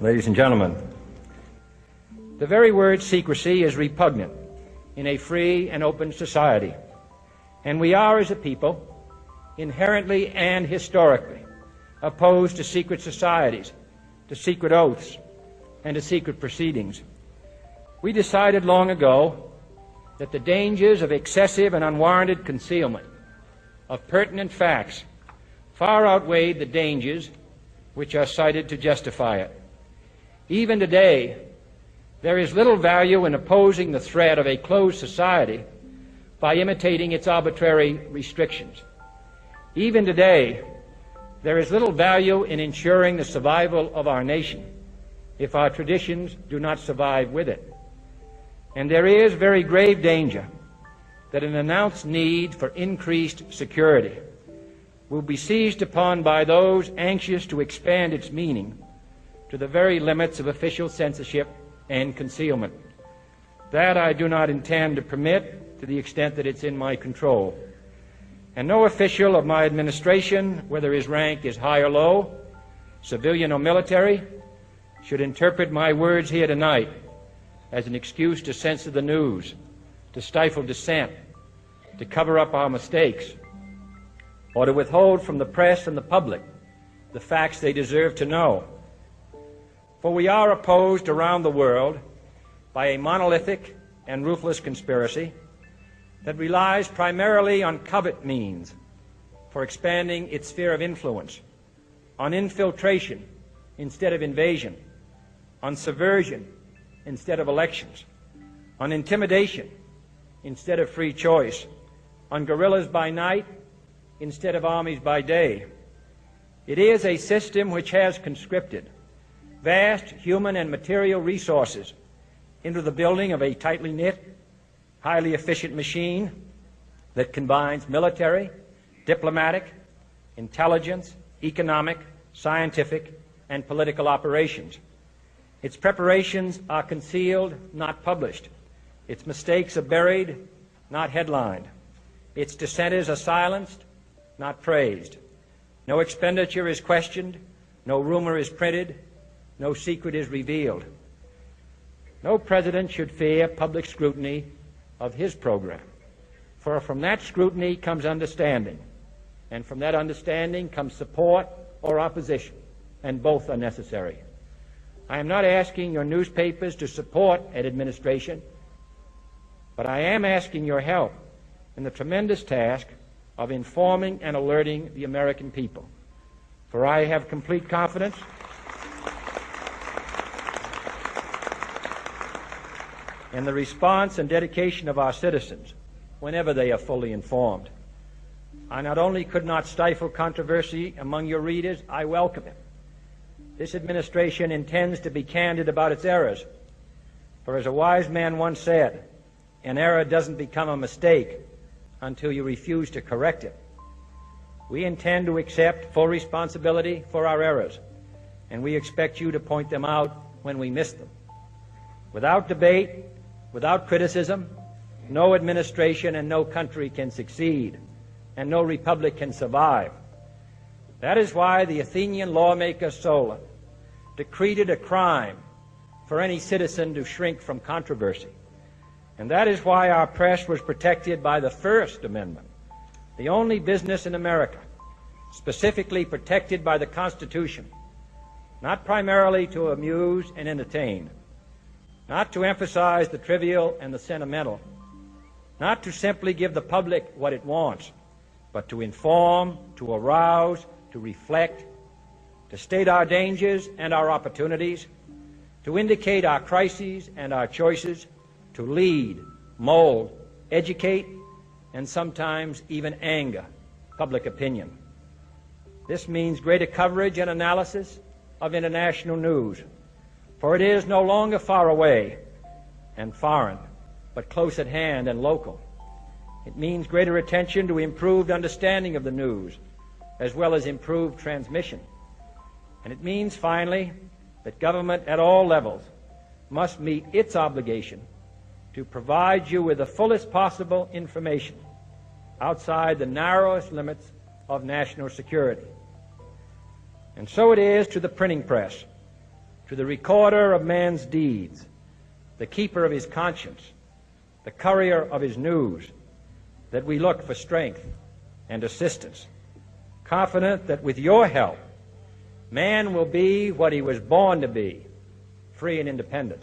ladies and gentlemen. The very word secrecy is repugnant in a free and open society, and we are, as a people, inherently and historically opposed to secret societies, to secret oaths, and to secret proceedings. We decided long ago that the dangers of excessive and unwarranted concealment of pertinent facts far outweighed the dangers which are cited to justify it. Even today, there is little value in opposing the threat of a closed society by imitating its arbitrary restrictions. Even today, there is little value in ensuring the survival of our nation if our traditions do not survive with it. And there is very grave danger that an announced need for increased security will be seized upon by those anxious to expand its meaning to the very limits of official censorship and concealment. That I do not intend to permit to the extent that it's in my control. And no official of my administration, whether his rank is high or low, civilian or military, should interpret my words here tonight as an excuse to censor the news, to stifle dissent, to cover up our mistakes, or to withhold from the press and the public the facts they deserve to know. For we are opposed around the world by a monolithic and ruthless conspiracy that relies primarily on covert means for expanding its sphere of influence, on infiltration instead of invasion, on subversion instead of elections, on intimidation instead of free choice, on guerrillas by night instead of armies by day. It is a system which has conscripted vast human and material resources into the building of a tightly knit, highly efficient machine that combines military, diplomatic, intelligence, economic, scientific, and political operations. Its preparations are concealed, not published. Its mistakes are buried, not headlined. Its dissenters are silenced, not praised. No expenditure is questioned, no rumor is printed, no secret is revealed. No president should fear public scrutiny of his program, for from that scrutiny comes understanding, and from that understanding comes support or opposition, and both are necessary. I am not asking your newspapers to support an administration, but I am asking your help in the tremendous task of informing and alerting the American people. For I have complete confidence in the response and dedication of our citizens whenever they are fully informed. I not only could not stifle controversy among your readers, I welcome it. This administration intends to be candid about its errors. For as a wise man once said, an error doesn't become a mistake until you refuse to correct it. We intend to accept full responsibility for our errors, and we expect you to point them out when we miss them. Without debate, without criticism, no administration and no country can succeed, and no republic can survive. That is why the Athenian lawmaker Solon decreed it a crime for any citizen to shrink from controversy. And that is why our press was protected by the First Amendment, the only business in America specifically protected by the Constitution, not primarily to amuse and entertain, not to emphasize the trivial and the sentimental, not to simply give the public what it wants, but to inform, to arouse, to reflect, to state our dangers and our opportunities, to indicate our crises and our choices, to lead, mold, educate, and sometimes even anger public opinion. This means greater coverage and analysis of international news, for it is no longer far away and foreign, but close at hand and local. It means greater attention to improved understanding of the news, as well as improved transmission. And it means, finally, that government at all levels must meet its obligation to provide you with the fullest possible information outside the narrowest limits of national security. And so it is to the printing press, to the recorder of man's deeds, the keeper of his conscience, the courier of his news, that we look for strength and assistance, confident that with your help, man will be what he was born to be, free and independent.